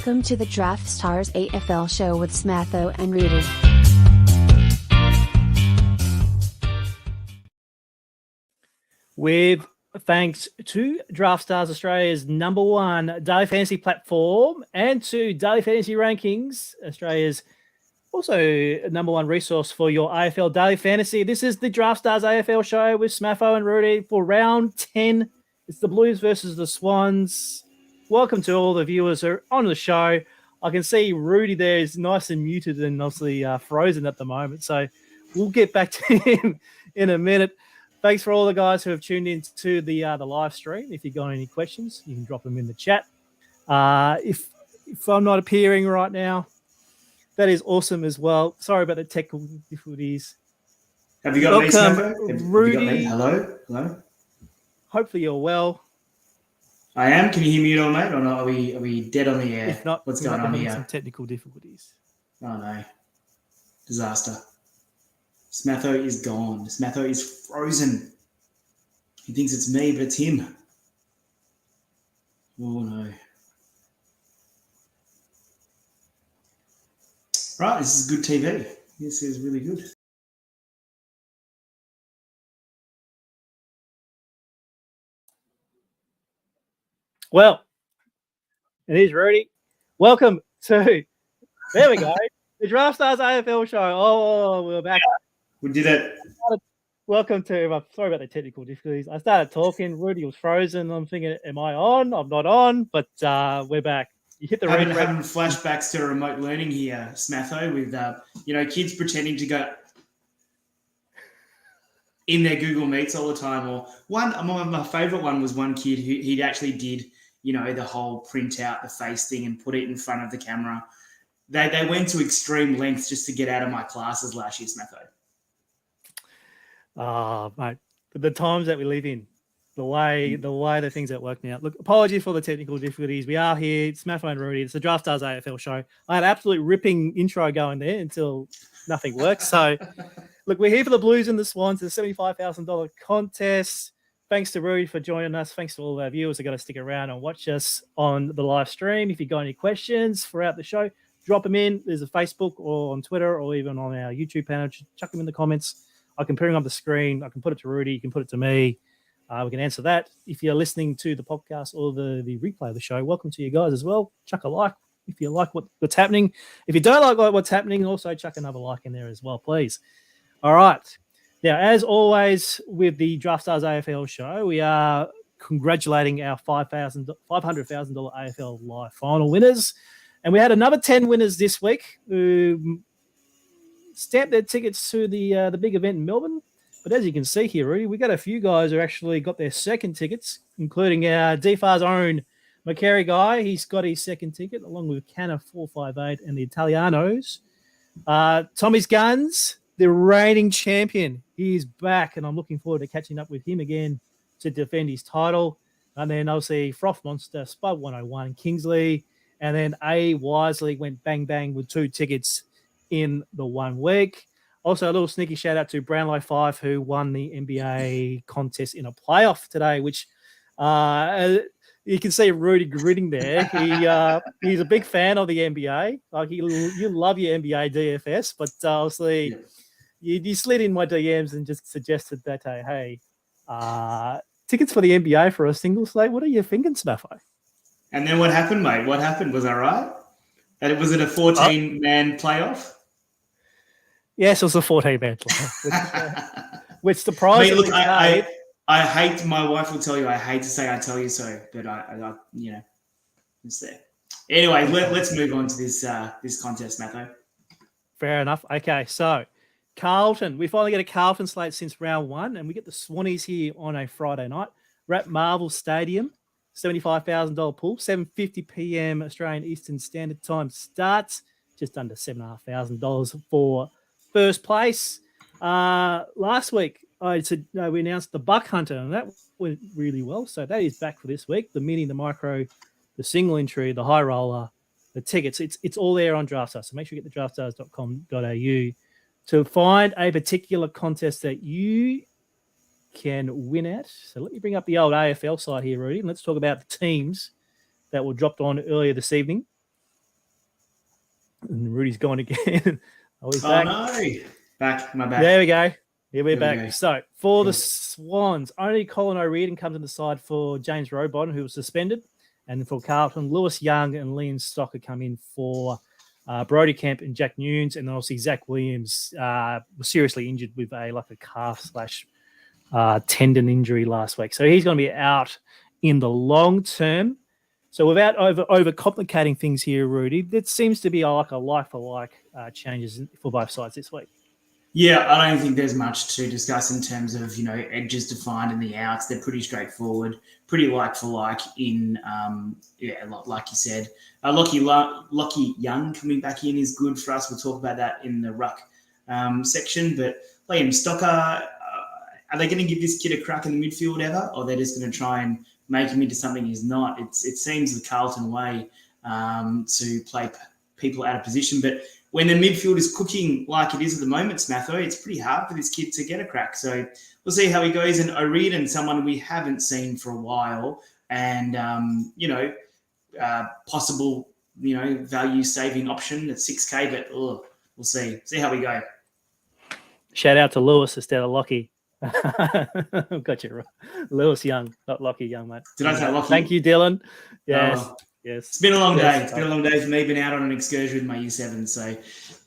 Welcome to the Draftstars AFL show with Smatho and Roody. With thanks to Draftstars, Australia's #1 daily fantasy platform, and to Daily Fantasy Rankings, Australia's also #1 resource for your AFL Daily Fantasy. This is the Draftstars AFL show with Smatho and Roody for round 10. It's the Blues versus the Swans. Welcome to all the viewers who are on the show. I can see Roody there is nice and muted and obviously frozen at the moment. So we'll get back to him in a minute. Thanks for all the guys who have tuned in to the live stream. If you've got any questions, you can drop them in the chat. If I'm not appearing right now, that is awesome as well. Sorry about the technical difficulties. Have you got me, Smatho? Rudy. Have you got me? Hello? Hopefully you're well. I am. Can you hear me at all, mate? Or not? Are we dead on the air? If not, what's going on here? Some technical difficulties. Oh, no. Disaster. Smatho is gone. Smatho is frozen. He thinks it's me, but it's him. Oh, no. Right, this is good TV. This is really good. Well, it is Roody. Welcome to, there we go, the Draftstars AFL show. Oh, we're back. We did it. Welcome to, sorry about the technical difficulties. I started talking, Roody was frozen. I'm thinking, am I on? I'm not on, but we're back. You hit the having flashbacks to remote learning here, Smatho, with kids pretending to go in their Google Meets all the time. Or my favorite one was one kid who he actually did, the whole print out the face thing and put it in front of the camera. They went to extreme lengths just to get out of my classes last year, Smatho. Oh, mate, the times that we live in, the way the things that work now. Look, apologies for the technical difficulties. We are here. It's Smatho and Roody. It's the Draftstars AFL show. I had an absolute ripping intro going there until nothing works. So, look, we're here for the Blues and the Swans, the $75,000 contest. Thanks to Roody for joining us. Thanks to all of our viewers who are going to stick around and watch us on the live stream. If you've got any questions throughout the show, drop them in. There's a Facebook or on Twitter or even on our YouTube panel. Chuck them in the comments. I can bring up the screen. I can put it to Roody. You can put it to me. We can answer that. If you're listening to the podcast or the replay of the show, welcome to you guys as well. Chuck a like if you like what's happening. If you don't like what's happening, also chuck another like in there as well, please. All right. Now, as always with the Draftstars AFL show, we are congratulating our $500,000 AFL Live final winners. And we had another 10 winners this week who stamped their tickets to the big event in Melbourne. But as you can see here, Rudy, we got a few guys who actually got their second tickets, including our DFAR's own McCary guy. He's got his second ticket, along with Canna 458 and the Italianos. Tommy's Guns, the reigning champion, he's back, and I'm looking forward to catching up with him again to defend his title. And then obviously Froth Monster, Spud 101, Kingsley, and then A. Wisely went bang bang with 2 tickets in the 1 week. Also, a little sneaky shout out to Brownlow 5, who won the NBA contest in a playoff today, which you can see Rudy gritting there. He's a big fan of the NBA. Like you love your NBA DFS, but obviously you slid in my DMs and just suggested that, hey, tickets for the NBA for a single slate. What are you thinking, Smatho? And then what happened, mate? What happened? Was I right? Was it a 14-man playoff? Yes, it was a 14-man playoff, which surprised me. Look, I hate, my wife will tell you, I hate to say I tell you so, but I it's there. Anyway, let's move on to this contest, Matho. Fair enough. Okay, so Carlton. We finally get a Carlton slate since round 1, and we get the Swannies here on a Friday night. We're at Marvel Stadium, $75,000 pool, 7:50 p.m. Australian Eastern Standard Time starts, just under $7,500 for first place. Last week, I said we announced the Buck Hunter, and that went really well. So that is back for this week. The mini, the micro, the single entry, the high roller, the tickets. It's all there on Draftstars. So make sure you get the draftstars.com.au to find a particular contest that you can win at. So let me bring up the old AFL side here, Rudy, and let's talk about the teams that were dropped on earlier this evening. And Rudy's gone again. Oh, he's Oh, back. no. Back. My back. There we go. Here we're There we back. go. So for the Good. Swans, only Colin O'Riordan comes in the side for James Robon, who was suspended. And for Carlton, Lewis Young and Liam Stocker come in for Brody Kemp and Jack Nunes. And then obviously Zach Williams was seriously injured with a calf / tendon injury last week. So he's going to be out in the long term. So without over complicating things here, Rudy, that seems to be like a like-for-like changes for both sides this week. Yeah, I don't think there's much to discuss in terms of, edges defined in the outs. They're pretty straightforward, pretty like for like in, like you said. Lockie Young coming back in is good for us. We'll talk about that in the ruck section. But Liam Stocker, are they going to give this kid a crack in the midfield ever? Or they're just going to try and make him into something he's not? It seems the Carlton way to play people out of position. But when the midfield is cooking like it is at the moment, Smatho, it's pretty hard for this kid to get a crack. So we'll see how he goes. And O'Riordan, someone we haven't seen for a while, and possible value saving option at 6K, but we'll see how we go. Shout out to Lewis instead of Lockie. Got you, Lewis Young, not Lockie Young, mate. Did I say Lockie? Thank you, Dylan. Yes. Oh. Yes, it's been a long day. It's been a long day for me. Been out on an excursion with my year 7. So,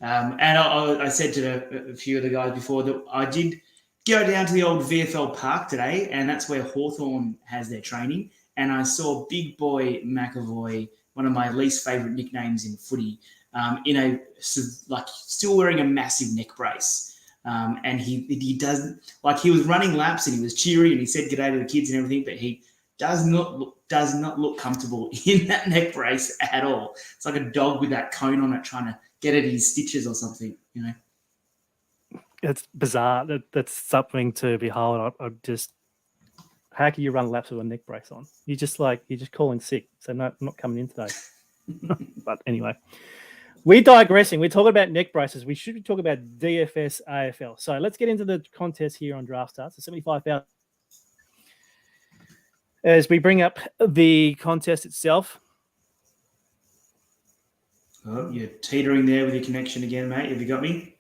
and I said to a few of the guys before that I did go down to the old VFL Park today, and that's where Hawthorn has their training. And I saw Big Boy McAvoy, one of my least favourite nicknames in footy, still wearing a massive neck brace. And he doesn't, he was running laps and he was cheery and he said g'day to the kids and everything, but he does not look comfortable in that neck brace at all. It's like a dog with that cone on it trying to get at his stitches or something, It's bizarre. That's something to behold. How can you run laps with a neck brace on? You're just calling sick. So no, I'm not coming in today. But anyway, we're digressing. We're talking about neck braces. We should be talking about DFS AFL. So let's get into the contest here on Draftstars. So 75,000. As we bring up the contest itself. Oh, you're teetering there with your connection again, mate. Have you got me?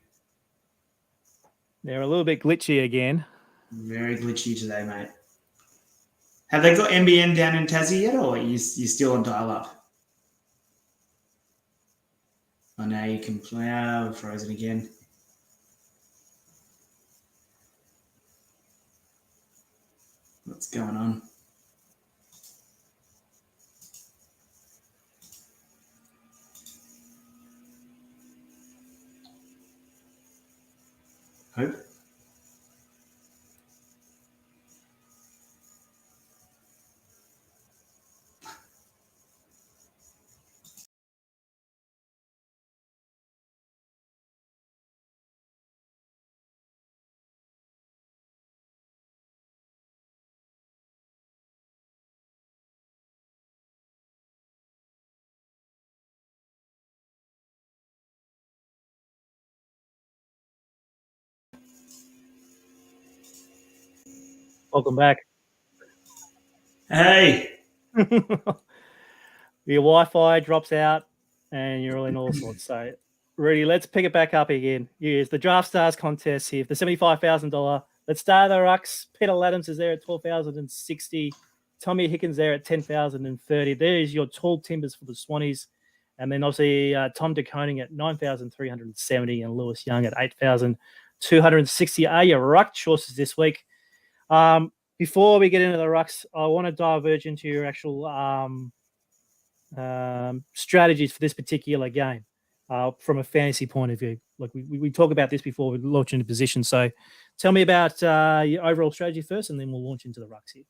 They're a little bit glitchy again. Very glitchy today, mate. Have they got NBN down in Tassie yet, or are you still on dial-up? Oh, now you can play out. Frozen again. What's going on? Hope. Welcome back. Hey. Your Wi-Fi drops out and you're in all sorts. So, Rudy, let's pick it back up again. Here's the Draft Stars contest here for the $75,000. Let's start the rucks. Peter Laddams is there at $12,060. Tommy Hickens there at $10,030. There's your tall timbers for the Swannies. And then obviously Tom DeConing at $9,370 and Lewis Young at $8,260 are your ruck choices this week. Before we get into the rucks, I want to diverge into your actual strategies for this particular game from a fantasy point of view. Like we talk about this before we launch into position. So tell me about your overall strategy first, and then we'll launch into the rucks here.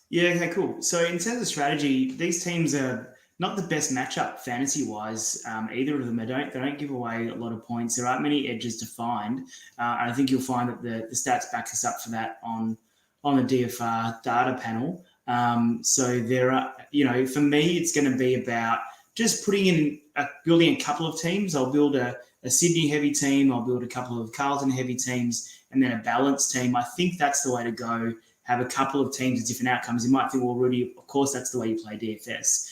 Yeah, okay, cool. So in terms of strategy, these teams are not the best matchup fantasy-wise. Either of them, they don't give away a lot of points. There aren't many edges to find. And I think you'll find that the stats backs us up for that on the DFR data panel. So there are, for me, it's going to be about just building a couple of teams. I'll build a Sydney heavy team. I'll build a couple of Carlton heavy teams, and then a balanced team. I think that's the way to go. Have a couple of teams with different outcomes. You might think, well, Rudy, of course, that's the way you play DFS.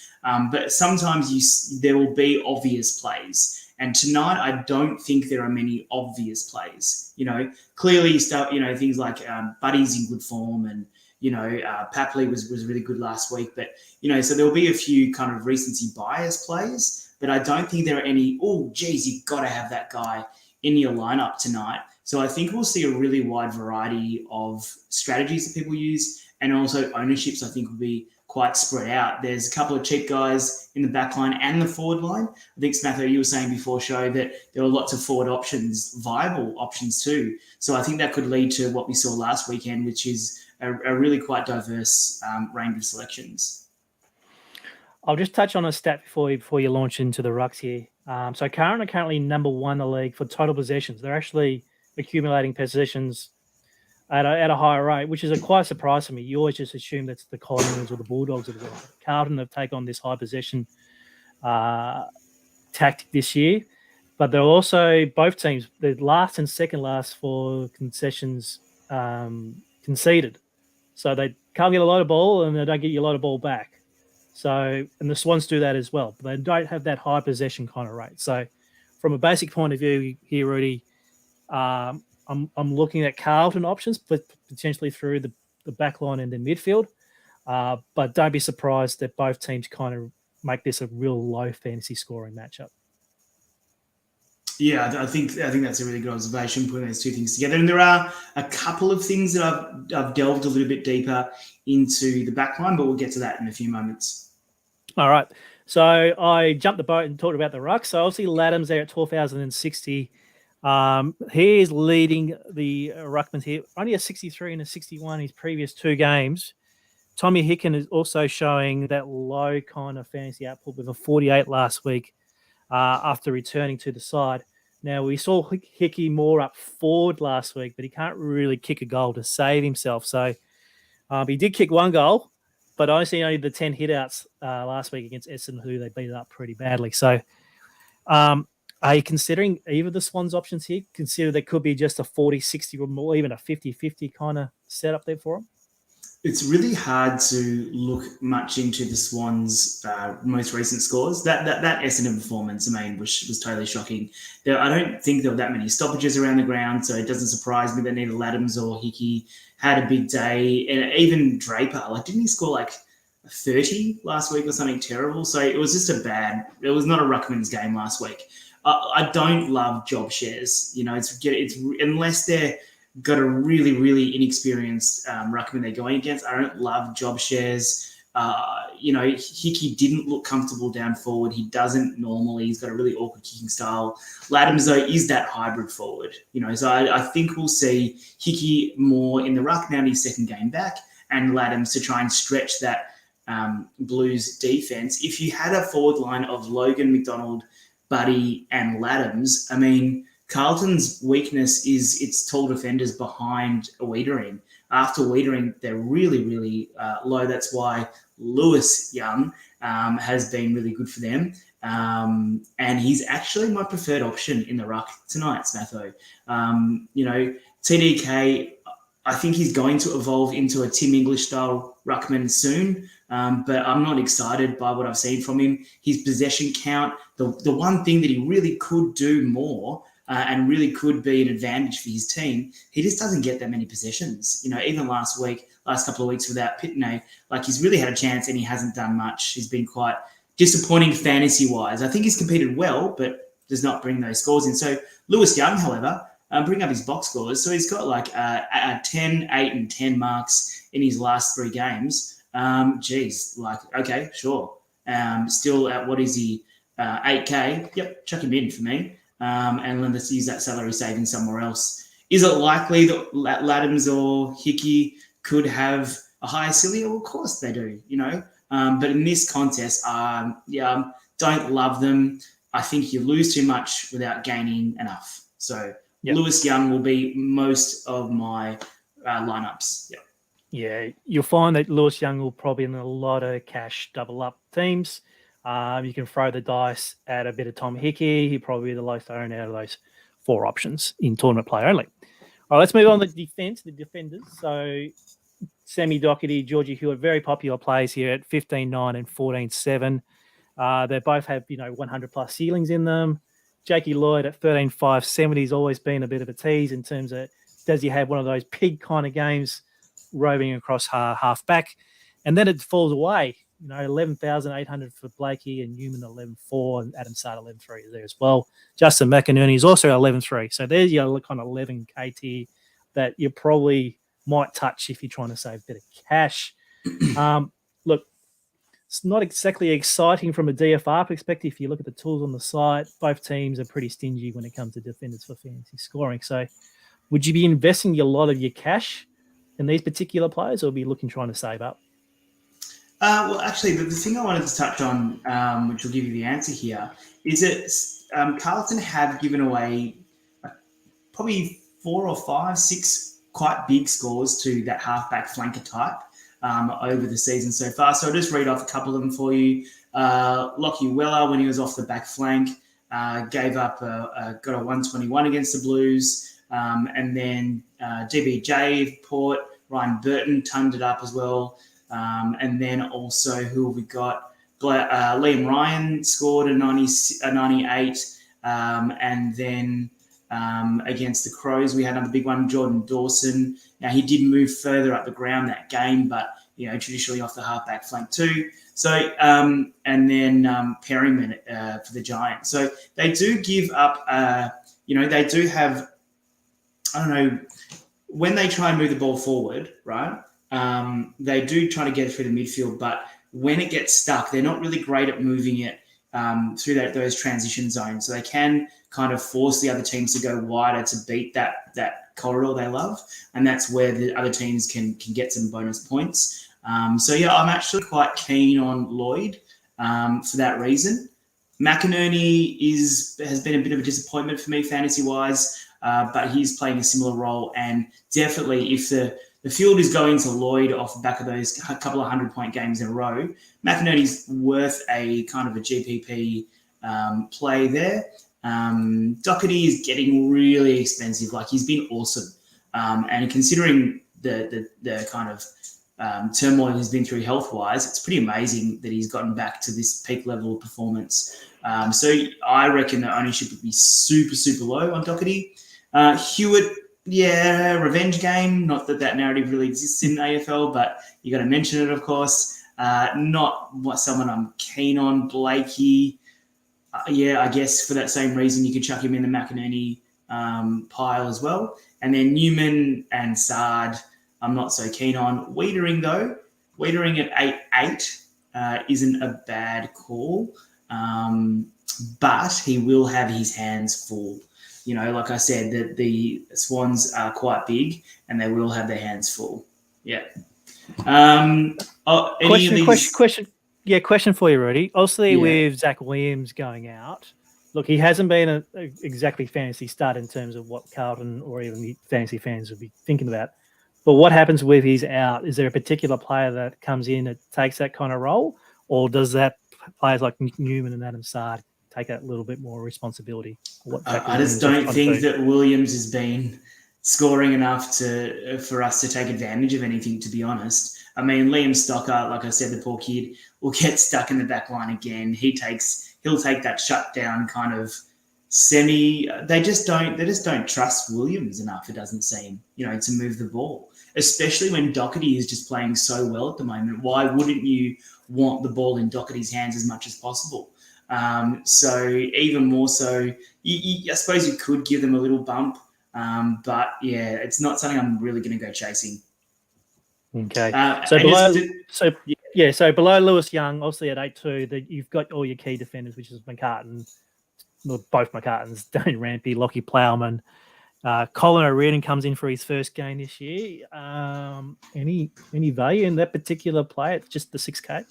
But sometimes there will be obvious plays. And tonight, I don't think there are many obvious plays. Clearly, things like Buddy's in good form, and Papley was really good last week. But so there'll be a few kind of recency bias plays, but I don't think there are any. Oh, geez, you've got to have that guy in your lineup tonight. So I think we'll see a really wide variety of strategies that people use, and also ownerships. I think will be quite spread out. There's a couple of cheap guys in the back line and the forward line. I think, Smatho, you were saying before show that there were lots of forward options, viable options too. So I think that could lead to what we saw last weekend, which is a really quite diverse range of selections. I'll just touch on a stat before you launch into the rucks here. So Curran are currently number one in the league for total possessions. They're actually accumulating possessions at a higher rate, which is a quite surprise to me. You always just assume that's the Collingwoods or the Bulldogs of the world. Carlton have taken on this high possession tactic this year, but they're also, both teams, they're last and second last for concessions conceded. So they can't get a lot of ball and they don't get you a lot of ball back. So, and the Swans do that as well, but they don't have that high possession kind of rate. So from a basic point of view here, Roody, I'm looking at Carlton options, but potentially through the back line and the midfield. But don't be surprised that both teams kind of make this a real low fantasy scoring matchup. Yeah, I think that's a really good observation, putting those two things together. And there are a couple of things that I've delved a little bit deeper into the back line, but we'll get to that in a few moments. All right. So I jumped the boat and talked about the ruck. So obviously Laddam's there at 12,060. He is leading the ruckmans here. Only a 63 and a 61 in his previous two games. Tommy Hicken is also showing that low kind of fantasy output with a 48 last week after returning to the side. Now, we saw Hickey more up forward last week, but he can't really kick a goal to save himself. So he did kick one goal, but only the 10 hitouts last week against Essendon, who they beat up pretty badly. So are you considering either the Swans options here? Consider there could be just a 40-60 or more, even a 50-50 kind of setup there for them? It's really hard to look much into the Swans' most recent scores. That Essendon performance, was totally shocking. I don't think there were that many stoppages around the ground, so it doesn't surprise me that neither Laddams or Hickey had a big day. And even Draper, didn't he score 30 last week or something terrible? So it was just it was not a ruckman's game last week. I don't love job shares. It's unless they're got a really, really inexperienced ruckman they're going against. I don't love job shares. Hickey didn't look comfortable down forward. He doesn't normally. He's got a really awkward kicking style. Laddams, though, is that hybrid forward. So I think we'll see Hickey more in the ruck now in his second game back, and Laddams to try and stretch that Blues defense. If you had a forward line of Logan, McDonald, Buddy, and Laddams, Carlton's weakness is its tall defenders behind Wiedering. After Wiedering, they're really, really low. That's why Lewis Young has been really good for them. And he's actually my preferred option in the ruck tonight, Smatho. TDK, I think he's going to evolve into a Tim English-style ruckman soon, but I'm not excited by what I've seen from him. His possession count, the one thing that he really could do more and really could be an advantage for his team, he just doesn't get that many possessions. Even last couple of weeks without Pitney, he's really had a chance and he hasn't done much. He's been quite disappointing fantasy-wise. I think he's competed well, but does not bring those scores in. So Lewis Young, however, bring up his box scores. So he's got 10, 8, and 10 marks in his last three games. Okay, sure. Still at, what is he, 8K? Yep, chuck him in for me. And let's use that salary saving somewhere else. Is it likely that Laddams or Hickey could have a higher ceiling? Well, of course they do, But in this contest, don't love them. I think you lose too much without gaining enough. So Lewis Young will be most of my lineups. Yep. Yeah, you'll find that Lewis Young will probably in a lot of cash double up teams. You can throw the dice at a bit of Tom Hickey. He'll probably be the lowest owned out of those four options in tournament play only. All right, let's move on to the defenders. So Sammy Doherty, Georgie Hewitt, very popular plays here at 15.9 and 14.7. They both have 100 plus ceilings in them. Jakey Lloyd at 13.570 has always been a bit of a tease in terms of does he have one of those pig kind of games roving across half back, and then it falls away. 11,800 for Blakey and Newman 11.4 and Adam Sard 11.3 is there as well. Justin McInerney is also 11.3. So there's your kind of 11K tier that you probably might touch if you're trying to save a bit of cash. Look, it's not exactly exciting from a DFR perspective. If you look at the tools on the site, both teams are pretty stingy when it comes to defenders for fantasy scoring. So would you be investing a lot of your cash in these particular players, or be looking trying to save up? Well, actually, the thing I wanted to touch on, which will give you the answer here, is that Carlton have given away probably 4 or 5, 6 quite big scores to that halfback flanker type over the season so far. So I'll just read off a couple of them for you. Lockie Weller, when he was off the back flank, gave up, got a 121 against the Blues. And then DBJ, Port, Ryan Burton toned it up as well. And then also, who have we got? Liam Ryan scored a 98. And then against the Crows, we had another big one, Jordan Dawson. Now, he did move further up the ground that game, but, traditionally off the halfback flank too. So, and then Perryman for the Giants. So they do give up, they do have, I don't know, when they try and move the ball forward, right? They do try to get it through the midfield, but when it gets stuck, they're not really great at moving it through those transition zones. So they can kind of force the other teams to go wider to beat that corridor they love, and that's where the other teams can get some bonus points. So yeah, I'm actually quite keen on Lloyd for that reason. McInerney has been a bit of a disappointment for me fantasy-wise, but he's playing a similar role, and definitely if the field is going to Lloyd off the back of those couple of 100-point games in a row, McInerney's worth a kind of a GPP play there. Doherty is getting really expensive. Like, he's been awesome. And considering the kind of turmoil he's been through health-wise, it's pretty amazing that he's gotten back to this peak level of performance. So I reckon the ownership would be super, super low on Doherty. Hewitt, yeah, revenge game. Not that narrative really exists in AFL, but you got to mention it, of course. Not someone I'm keen on. Blakey, yeah, I guess for that same reason, you could chuck him in the McInerney pile as well. And then Newman and Sard, I'm not so keen on. Wiedering, though, at 8.8 isn't a bad call, but he will have his hands full. Like I said, that the Swans are quite big and they will have their hands full. Yeah. Question for you, Roody. Obviously, with Zach Williams going out, look, he hasn't been a exactly fantasy start in terms of what Carlton or even the fantasy fans would be thinking about. But what happens with he's out? Is there a particular player that comes in that takes that kind of role, or does that players like Newman and Adam Sard take a little bit more responsibility? I just don't think that Williams has been scoring enough for us to take advantage of anything, to be honest. I mean, Liam Stocker, like I said, the poor kid, will get stuck in the back line again. He'll take that shutdown kind of semi. They just don't trust Williams enough, it doesn't seem, to move the ball, especially when Doherty is just playing so well at the moment. Why wouldn't you want the ball in Doherty's hands as much as possible? So even more so, I suppose you could give them a little bump, but yeah, it's not something I'm really going to go chasing. Okay. So below Lewis Young, obviously at 8.2, that you've got all your key defenders, which is McCartan, both McCartans, Dane Rampi, Lockie Plowman. Colin O'Riordan comes in for his first game this year. Any value in that particular play? It's just the 6K.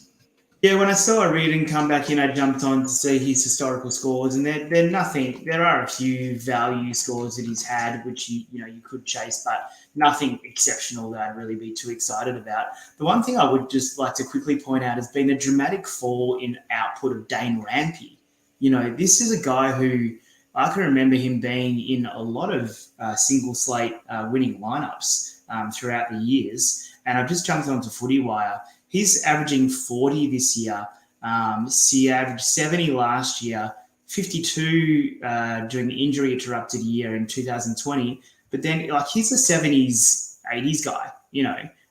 Yeah, when I saw O'Riordan come back in, I jumped on to see his historical scores, and they're nothing. There are a few value scores that he's had, which you could chase, but nothing exceptional that I'd really be too excited about. The one thing I would just like to quickly point out has been the dramatic fall in output of Dane Rampi. This is a guy who I can remember him being in a lot of single slate winning lineups throughout the years, and I've just jumped onto Footy Wire. He's averaging 40 this year. He averaged 70 last year, 52 during the injury interrupted year in 2020. But then, like, he's a 70s, 80s guy,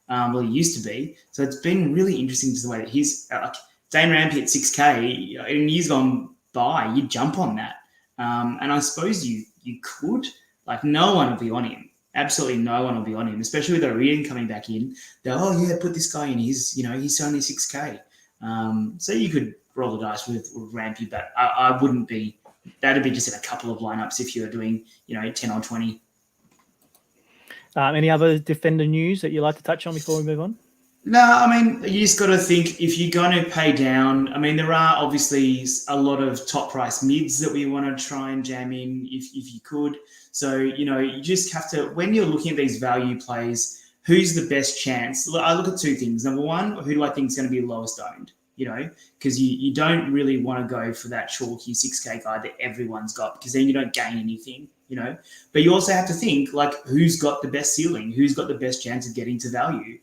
well, he used to be. So it's been really interesting to the way that he's like Dane Rampi at 6K in years gone by, you'd jump on that. And I suppose you could. Like, no one will be on him. Absolutely no one will be on him, especially with Roody coming back in. They're, put this guy in. He's only 6K. So you could roll the dice with Rampy, but I wouldn't be. That'd be just in a couple of lineups if you were doing, 10 or 20. Any other defender news that you'd like to touch on before we move on? No, I mean, you just got to think if you're going to pay down. I mean, there are obviously a lot of top price mids that we want to try and jam in if you could. So, you just have to, when you're looking at these value plays, who's the best chance? I look at two things. Number one, who do I think is going to be lowest owned? Because you don't really want to go for that chalky 6K guy that everyone's got, because then you don't gain anything, But you also have to think, like, who's got the best ceiling? Who's got the best chance of getting to value?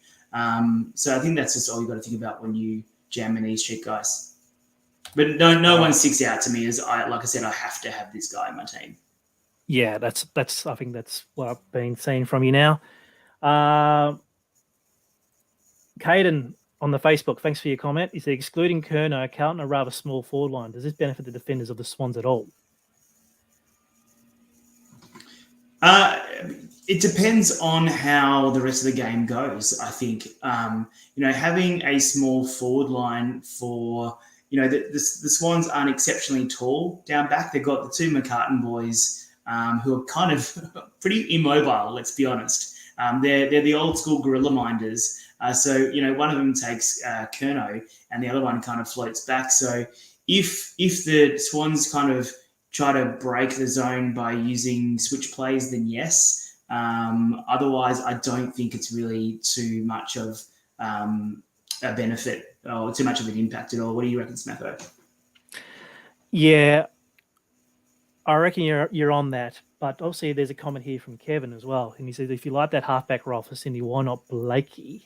So I think that's just all you got to think about when you jam in these cheap guys. But no one sticks out to me as I have to have this guy in my team. Yeah, that's. I think that's what I've been seeing from you now. Caden on the Facebook, thanks for your comment. He said, excluding Curnow, Carlton a rather small forward line. Does this benefit the defenders of the Swans at all? It depends on how the rest of the game goes, I think. Having a small forward line for, the Swans aren't exceptionally tall down back. They've got the two McCartan boys who are kind of pretty immobile, let's be honest. They're the old school gorilla minders. So one of them takes Curnow and the other one kind of floats back. So if the Swans kind of try to break the zone by using switch plays, then yes. Otherwise, I don't think it's really too much of a benefit or too much of an impact at all. What do you reckon, Smatho? Yeah, I reckon you're on that. But obviously, there's a comment here from Kevin as well. And he says, if you like that halfback role for Sydney, why not Blakey?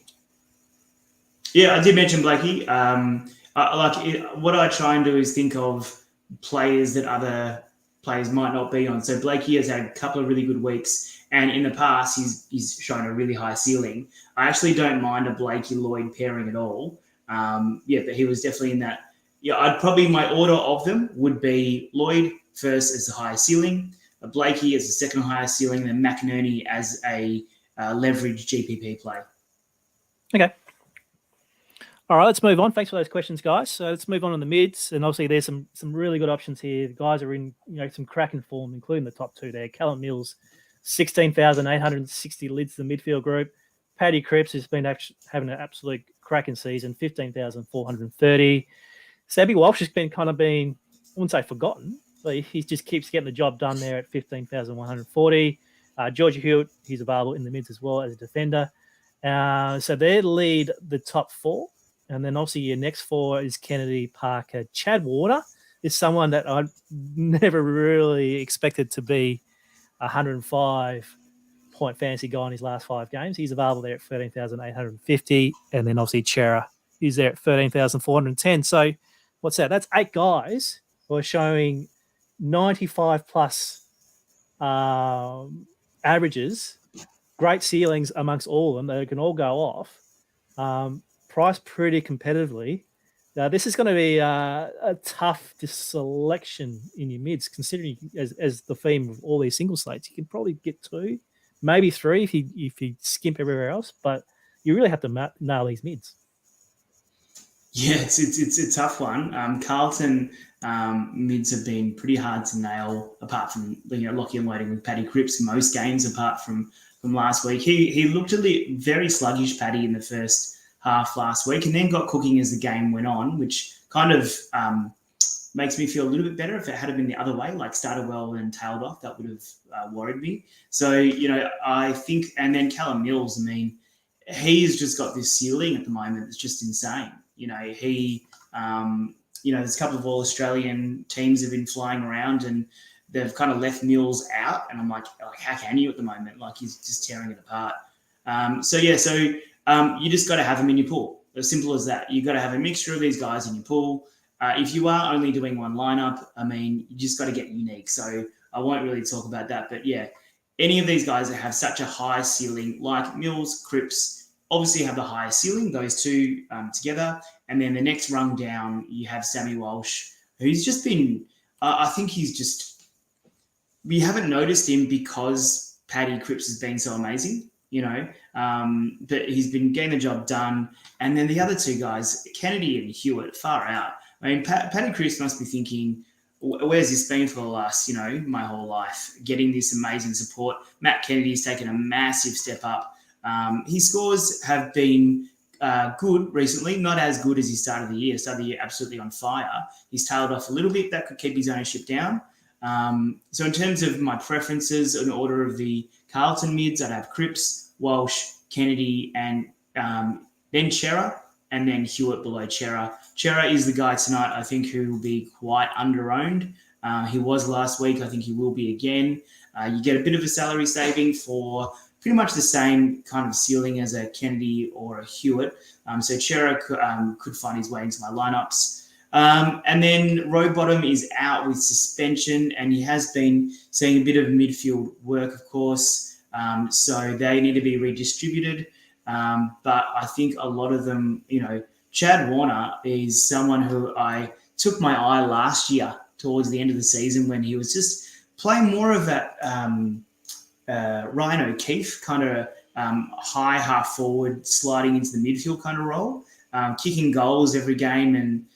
Yeah, I did mention Blakey. What I try and do is think of players that other players might not be on. So Blakey has had a couple of really good weeks, and in the past he's shown a really high ceiling. I actually don't mind a Blakey Lloyd pairing at all. But he was definitely in that. Yeah, I'd probably, my order of them would be Lloyd first as the highest ceiling, Blakey as the second highest ceiling, and then McInerney as a leverage GPP play. Okay. All right, let's move on. Thanks for those questions, guys. So let's move on the mids. And obviously there's some really good options here. The guys are in some cracking form, including the top two there. Callum Mills, 16,860 leads the midfield group. Paddy Cripps has been having an absolute cracking season, 15,430. Sammy Walsh has been I wouldn't say forgotten, but he just keeps getting the job done there at 15,140. Georgia Hewitt, he's available in the mids as well as a defender. So they lead the top four. And then obviously your next four is Kennedy, Parker. Chad Warner is someone that I never really expected to be a 105-point fantasy guy in his last 5 games. He's available there at 13,850. And then obviously Chera is there at 13,410. So what's that? That's 8 guys who are showing 95-plus averages, great ceilings amongst all of them. They can all go off. Priced pretty competitively. Now, this is going to be a tough selection in your mids, considering as the theme of all these single slates, you can probably get 2, maybe 3 if you skimp everywhere else. But you really have to nail these mids. Yeah, it's a tough one. Carlton mids have been pretty hard to nail, apart from locking and loading with Paddy Cripps most games, apart from last week. He looked very sluggish, Paddy, in the first half last week, and then got cooking as the game went on, which kind of makes me feel a little bit better. If it had been the other way, like started well and tailed off, that would have worried me. So, I think, and then Callum Mills, he's just got this ceiling at the moment that's just insane. There's a couple of All-Australian teams have been flying around and they've kind of left Mills out, and I'm like, how can you at the moment? Like, he's just tearing it apart. You just got to have them in your pool. As simple as that. You got to have a mixture of these guys in your pool. If you are only doing one lineup, I mean, you just got to get unique. So I won't really talk about that. But yeah, any of these guys that have such a high ceiling, like Mills, Cripps, obviously have the highest ceiling, those two together. And then the next rung down, you have Sammy Walsh, who's just been, I think he's just, we haven't noticed him because Paddy Cripps has been so amazing, but he's been getting the job done. And then the other two guys, Kennedy and Hewitt, far out. I mean, Paddy Cripps must be thinking, where's this been for the last, my whole life, getting this amazing support. Matt Kennedy's taken a massive step up. His scores have been good recently, not as good as he started the year. Started the year absolutely on fire. He's tailed off a little bit. That could keep his ownership down. So in terms of my preferences, in order of the Carlton mids, I'd have Cripps, Walsh, Kennedy, and then Chera, and then Hewitt below Chera. Chera is the guy tonight, I think, who will be quite under-owned. He was last week. I think he will be again. You get a bit of a salary saving for pretty much the same kind of ceiling as a Kennedy or a Hewitt. So Chera could find his way into my lineups. And then Rowbottom is out with suspension, and he has been seeing a bit of midfield work, of course. So they need to be redistributed. But I think a lot of them, Chad Warner is someone who I took my eye last year towards the end of the season when he was just playing more of that Ryan O'Keefe kind of high half forward, sliding into the midfield kind of role, kicking goals every game, and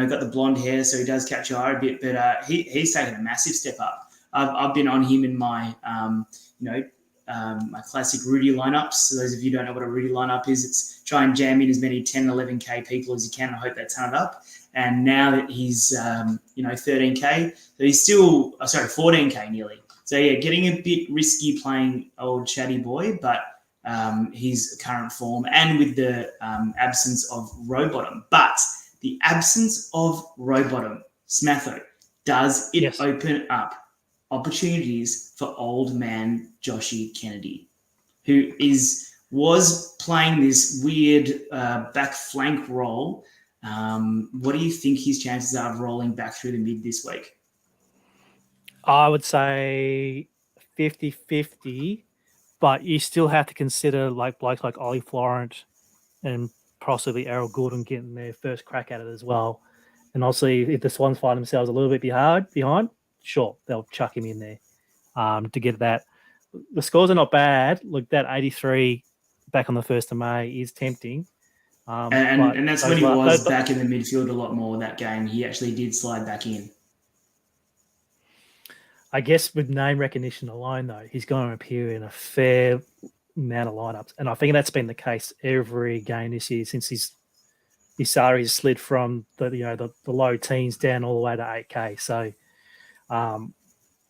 got the blonde hair, so he does catch your eye a bit. But he's taken a massive step up. I've been on him in my my classic Roody lineups. So those of you who don't know what a Roody lineup is, it's try and jam in as many 10, 11K people as you can. I hope they turn it up. And now that he's 13K, so he's still 14K nearly. So yeah, getting a bit risky playing old chatty boy, but his current form and with the absence of Rowbottom. But the absence of Rowbottom, Smatho, does it open up opportunities for old man Joshy Kennedy, who was playing this weird back flank role. What do you think his chances are of rolling back through the mid this week? I would say 50-50, but you still have to consider blokes like Ollie Florent and possibly Errol Gordon getting their first crack at it as well. And obviously, if the Swans find themselves a little bit behind, sure, they'll chuck him in there to get that. The scores are not bad. Look, that 83 back on the 1st of May is tempting. And that's when he was back in the midfield a lot more that game. He actually did slide back in. I guess with name recognition alone, though, he's going to appear in a fair amount of lineups. And I think that's been the case every game this year since his salary has slid from the low teens down all the way to 8K. So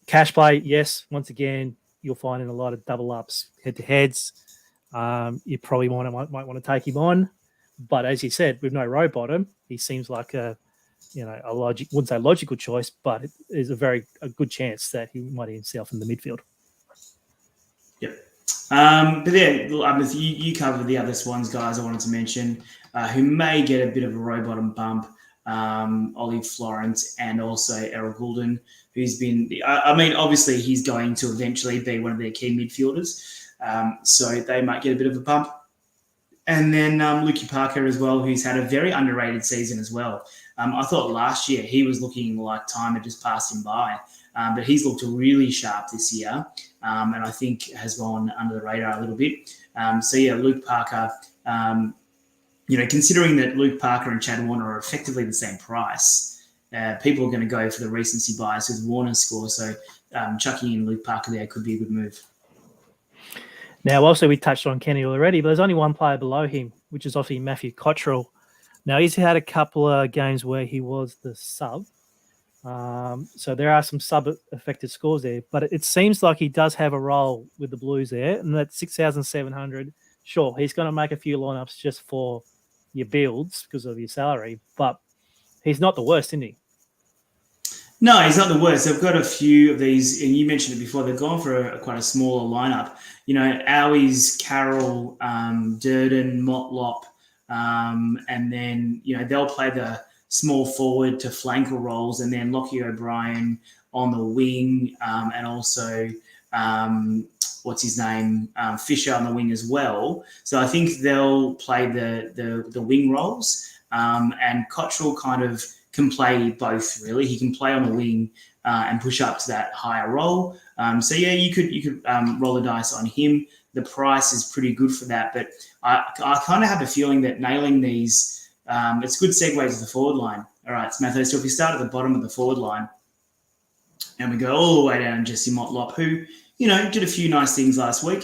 cash play, yes, once again, you'll find in a lot of double ups, head-to-heads. You probably might want to take him on. But as you said, with no Rowbottom, he seems like wouldn't say logical choice, but there's a good chance that he might hit himself in the midfield. Yep. But yeah, you covered the other Swans guys I wanted to mention who may get a bit of a Rowbottom bump. Ollie Florent and also Errol Goulden, who's been, obviously he's going to eventually be one of their key midfielders. So they might get a bit of a bump. And then Lukey Parker as well, who's had a very underrated season as well. I thought last year he was looking like time had just passed him by, but he's looked really sharp this year, and I think has gone under the radar a little bit. So yeah, Luke Parker, considering that Luke Parker and Chad Warner are effectively the same price, people are going to go for the recency bias with Warner's score. So chucking in Luke Parker there could be a good move. Now, also we touched on Kenny already, but there's only one player below him, which is obviously Matthew Cottrell. Now, he's had a couple of games where he was the sub. So there are some sub-affected scores there. But it seems like he does have a role with the Blues there. And that's 6,700. Sure, he's going to make a few lineups just for your builds because of your salary. But he's not the worst, isn't he? No, he's not the worst. They've got a few of these, and you mentioned it before, they've gone for quite a smaller lineup. Owies, Carroll, Durden, Motlop, and then, they'll play the small forward to flanker roles, and then Lockie O'Brien on the wing, and also Fisher on the wing as well. So I think they'll play the wing roles, and Cottrell kind of can play both, really. He can play on the wing and push up to that higher role. So yeah, you could roll the dice on him. The price is pretty good for that, but I kind of have a feeling that nailing these, it's good segue to the forward line. All right, Smatho. So if we start at the bottom of the forward line and we go all the way down to Jesse Motlop, who, did a few nice things last week,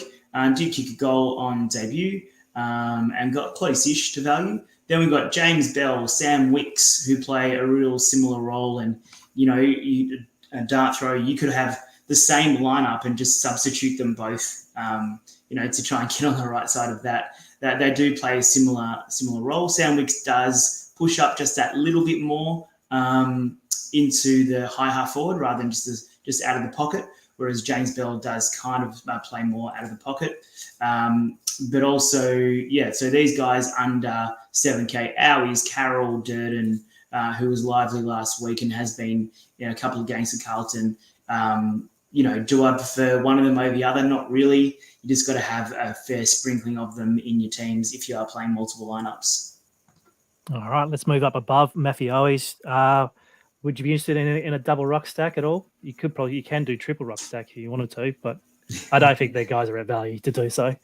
did kick a goal on debut, and got close-ish to value. Then we've got James Bell, Sam Wicks, who play a real similar role. And, a dart throw, you could have the same lineup and just substitute them both, to try and get on the right side of that. That they do play a similar role. Sam Wicks does push up just that little bit more into the high half forward rather than just out of the pocket, whereas James Bell does kind of play more out of the pocket. But also, so these guys under 7K, Owies, Carroll, Durden, who was lively last week and has been a couple of games for Carlton. Do I prefer one of them over the other? Not really. You just got to have a fair sprinkling of them in your teams if you are playing multiple lineups. All right, let's move up above. Matthew Owies. Would you be interested in a double ruck stack at all? You can do triple ruck stack if you wanted to, but I don't think their guys are at value to do so.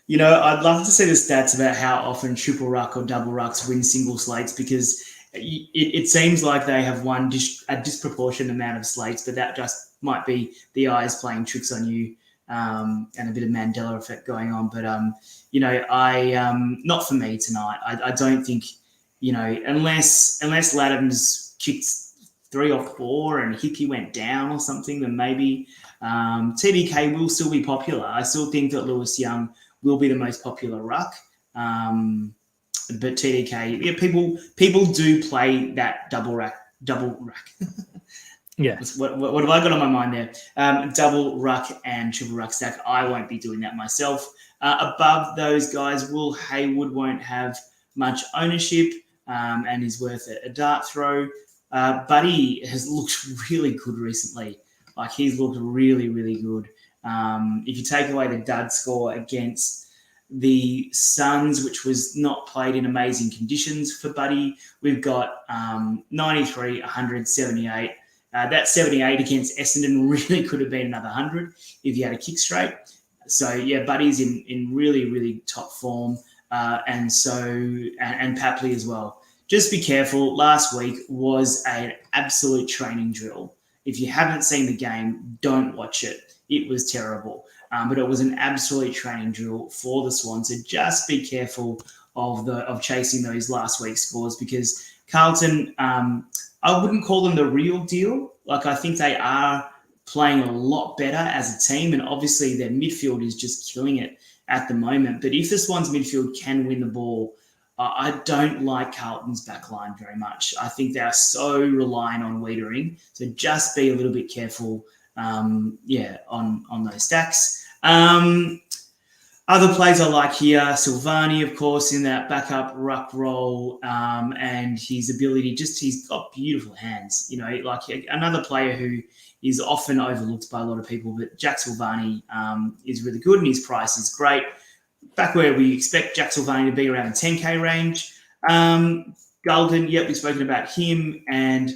I'd love to see the stats about how often triple ruck or double rucks win single slates, because it seems like they have won a disproportionate amount of slates, but that just might be the eyes playing tricks on you, and a bit of Mandela effect going on. But, not for me tonight. I don't think, unless Laddams kicked 3 or 4 and Hickey went down or something, then maybe TDK will still be popular. I still think that Lewis Young will be the most popular ruck. But TDK, people do play that double rack. Yeah. What have I got on my mind there? Double ruck and triple ruck stack. I won't be doing that myself. Above those guys, Will Haywood won't have much ownership, and is worth a dart throw. Buddy has looked really good recently. Like, he's looked really, really good. If you take away the dud score against the Suns, which was not played in amazing conditions for Buddy, we've got 93, 100, 78. That 78 against Essendon really could have been another 100 if you had a kick straight. So, yeah, Buddy's in really, really top form. And Papley as well. Just be careful. Last week was an absolute training drill. If you haven't seen the game, don't watch it. It was terrible. But it was an absolute training drill for the Swans. So just be careful of chasing those last week's scores, because Carlton, I wouldn't call them the real deal. Like, I think they are playing a lot better as a team, and obviously their midfield is just killing it at the moment. But if the Swans midfield can win the ball, I don't like Carlton's backline very much. I think they are so reliant on Wiedering. So just be a little bit careful, on those stacks. Other plays I like here, Silvani, of course, in that backup ruck role, and his ability, he's got beautiful hands. Like another player who is often overlooked by a lot of people, but Jack Silvani is really good, and his price is great. Back where we expect Jack Silvani to be, around the 10K range. Golden, we've spoken about him. And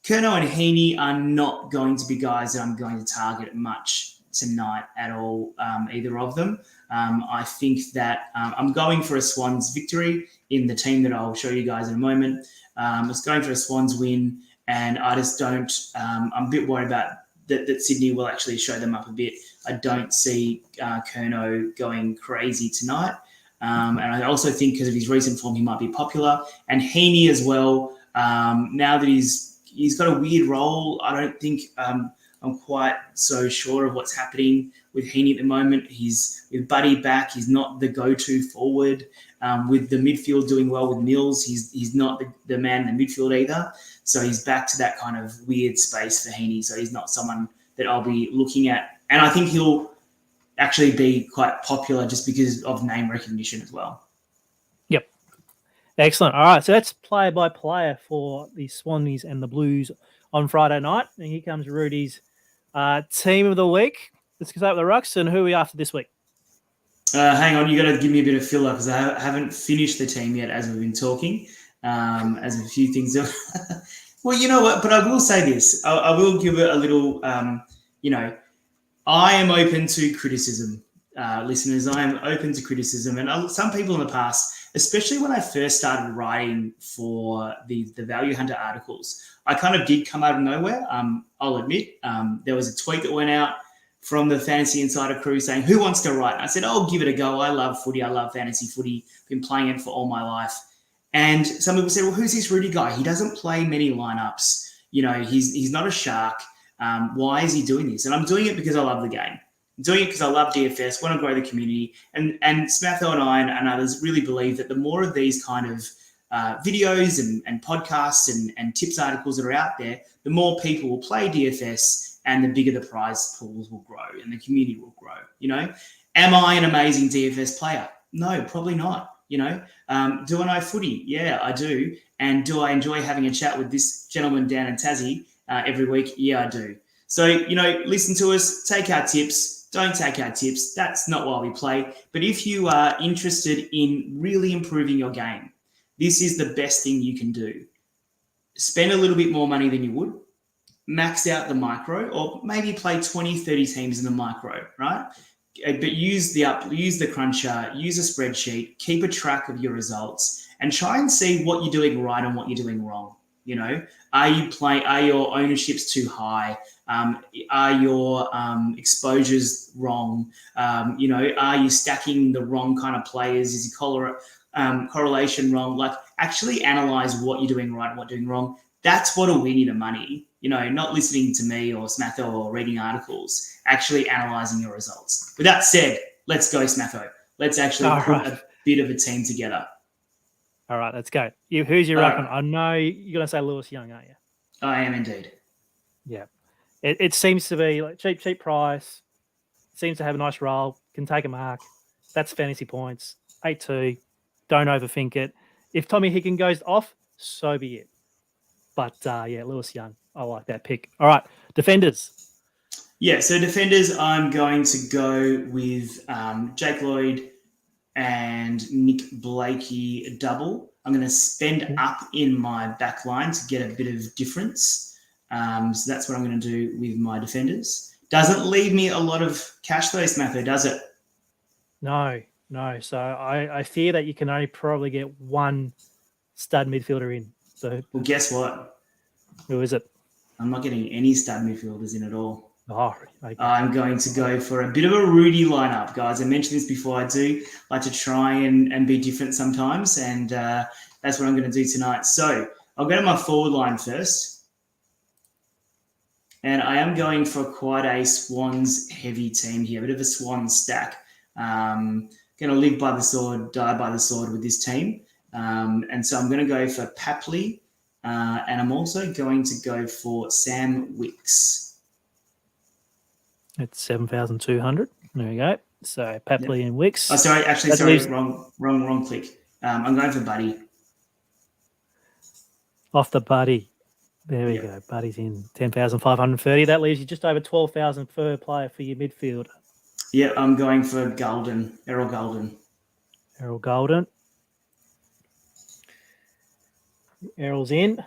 Curnow and Heaney are not going to be guys that I'm going to target much tonight at all, either of them. I think that I'm going for a Swans victory in the team that I'll show you guys in a moment. I was going for a Swans win, and I just don't I'm a bit worried about that Sydney will actually show them up a bit. I don't see Curnow going crazy tonight. And I also think because of his recent form, he might be popular. And Heaney as well, now that he's got a weird role, I don't think I'm quite so sure of what's happening with Heaney at the moment. He's with Buddy back. He's not the go-to forward. With the midfield doing well with Mills, he's not the man in the midfield either. So he's back to that kind of weird space for Heaney. So he's not someone that I'll be looking at. And I think he'll actually be quite popular just because of name recognition as well. Yep. Excellent. All right, so that's player by player for the Swannies and the Blues on Friday night. And here comes Roody's team of the week. Let's get up the rucks. And who are we after this week? Hang on, you got to give me a bit of filler because I haven't finished the team yet as we've been talking. As a few things. Well, you know what? But I will say this. I will give it a little, I am open to criticism, listeners. I am open to criticism. And some people in the past, especially when I first started writing for the Value Hunter articles, I kind of did come out of nowhere. I'll admit, there was a tweet that went out from the Fantasy Insider crew saying, who wants to write? And I said, oh, give it a go. I love footy. I love fantasy footy. Been playing it for all my life. And some people said, well, who's this Roody guy? He doesn't play many lineups. He's not a shark. Why is he doing this? And I'm doing it because I love the game. I'm doing it because I love DFS, want to grow the community. And Smatho and I and others really believe that the more of these kind of videos and podcasts and tips articles that are out there, the more people will play DFS and the bigger the prize pools will grow and the community will grow. Am I an amazing DFS player? No, probably not. Do I know footy? Yeah, I do. And do I enjoy having a chat with this gentleman down in Tassie every week? Yeah, I do. So, listen to us, take our tips, don't take our tips. That's not why we play. But if you are interested in really improving your game, this is the best thing you can do. Spend a little bit more money than you would, max out the micro, or maybe play 20, 30 teams in the micro, right? But use the cruncher, use a spreadsheet, keep a track of your results, and try and see what you're doing right and what you're doing wrong. Are your ownerships too high? Are your exposures wrong? Are you stacking the wrong kind of players? Is your correlation wrong? Like, actually analyze what you're doing right and what you're doing wrong. That's what'll win you the money. Not listening to me or Smatho or reading articles, actually analysing your results. With that said, let's go, Smatho. Let's actually put a bit of a team together. All right, let's go. Who's your ruckman? I know you're going to say Lewis Young, aren't you? I am indeed. Yeah. It seems to be like cheap price. Seems to have a nice role. Can take a mark. That's fantasy points. 8-2. Don't overthink it. If Tommy Hicken goes off, so be it. But, Lewis Young. I like that pick. All right, defenders. Yeah, so defenders, I'm going to go with Jake Lloyd and Nick Blakey double. I'm going to spend up in my back line to get a bit of difference. So that's what I'm going to do with my defenders. Doesn't leave me a lot of cash though, Smatho, does it? No. So I fear that you can only probably get one stud midfielder in. So, well, guess what? Who is it? I'm not getting any stud midfielders in at all. Oh, okay. I'm going to go for a bit of a Roody lineup, guys. I mentioned this before. I do like to try and be different sometimes, and that's what I'm going to do tonight. So I'll go to my forward line first, and I am going for quite a Swans heavy team here, a bit of a Swans stack. Going to live by the sword, die by the sword with this team, and so I'm going to go for Papley. And I'm also going to go for Sam Wicks. It's 7,200. There we go. So Papley and Wicks. Oh, sorry. Wrong click. I'm going for Buddy. Off the Buddy. There we go. Buddy's in 10,530. That leaves you just over 12,000 per player for your midfield. Yeah, I'm going for Golden. Errol Golden. Errol's in.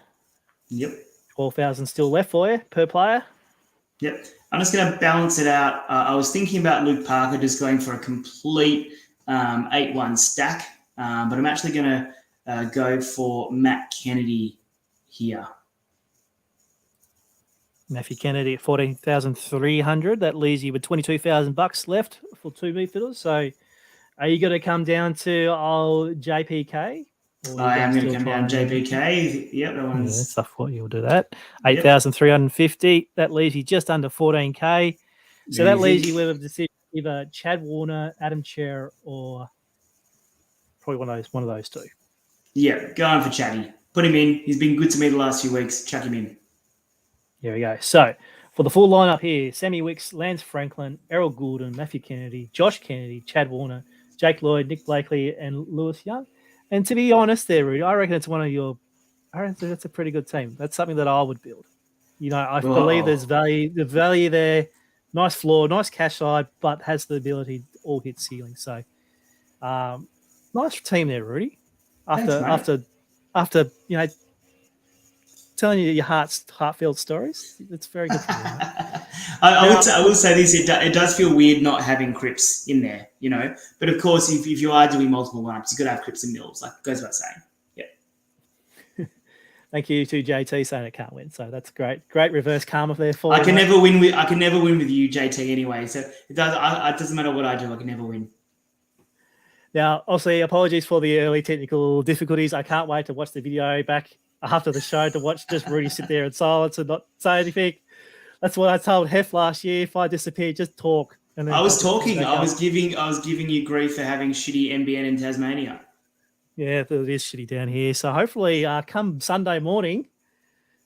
Yep. 12,000 still left for you per player. Yep. I'm just going to balance it out. I was thinking about Luke Parker just going for a complete 8-1 stack, but I'm actually going to go for Matt Kennedy here. Matthew Kennedy at 14,300. That leaves you with $22,000 left for two midfielders. So are you going to come down to old JPK? I am going to come down JPK. Yep, that one's... Yeah, that's the what you'll do that. 8,350. Yep. That leaves you just under 14K. So that leaves you with a decision either Chad Warner, Adam Chair, or probably one of those two. Yeah, going for Chatty. Put him in. He's been good to me the last few weeks. Chuck him in. Here we go. So for the full lineup here, Sammy Wicks, Lance Franklin, Errol Goulden, Matthew Kennedy, Josh Kennedy, Chad Warner, Jake Lloyd, Nick Blakey, and Lewis Young. And to be honest, there, Rudy, I reckon it's one of your. I reckon that's a pretty good team. That's something that I would build. I believe there's value. The value there, nice floor, nice cash side, but has the ability to all hit ceiling. So, nice team there, Rudy. After telling you your heartfelt stories, it's very good for you. I will say this: it does feel weird not having Cripps in there, But of course, if you are doing multiple lineups, you've got to have Cripps and Mills. Like, goes without saying. Thank you to JT saying it can't win. So that's great. Great reverse karma there for I can never win with you, JT, anyway. So it doesn't matter what I do, I can never win. Now, obviously, apologies for the early technical difficulties. I can't wait to watch the video back after the show to watch just Rudy sit there in silence and not say anything. That's what I told Hef last year. If I disappear, just talk. And then I was talking. I was giving you grief for having shitty NBN in Tasmania. Yeah, it is shitty down here. So hopefully, come Sunday morning,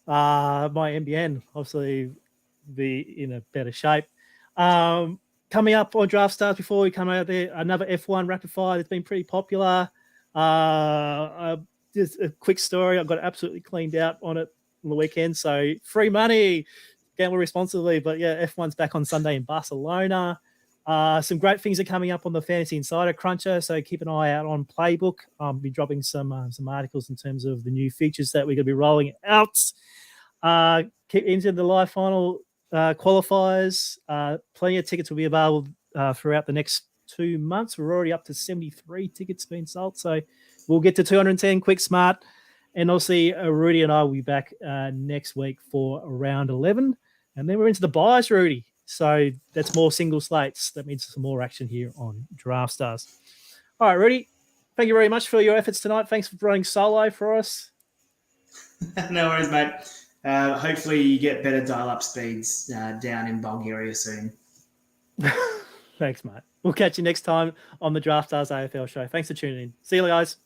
my NBN obviously be in a better shape. Coming up on Draft Stars before we come out there, another F1 rapid fire that's been pretty popular. Just a quick story. I got absolutely cleaned out on it on the weekend. So free money, gamble responsibly. But yeah, F1's back on Sunday in Barcelona. Some great things are coming up on the Fantasy Insider Cruncher, so keep an eye out on Playbook. I'll be dropping some articles in terms of the new features that we're going to be rolling out. Keep into the live final qualifiers. Plenty of tickets will be available throughout the next 2 months. We're already up to 73 tickets being sold, so we'll get to 210 quick, smart. And obviously, Rudy and I will be back next week for round 11. And then we're into the buys, Rudy. So that's more single slates. That means some more action here on Draft Stars. All right, Rudy, thank you very much for your efforts tonight. Thanks for running solo for us. No worries, mate. Hopefully you get better dial-up speeds down in Bulgaria soon. Thanks, mate. We'll catch you next time on the Draft Stars AFL show. Thanks for tuning in. See you guys.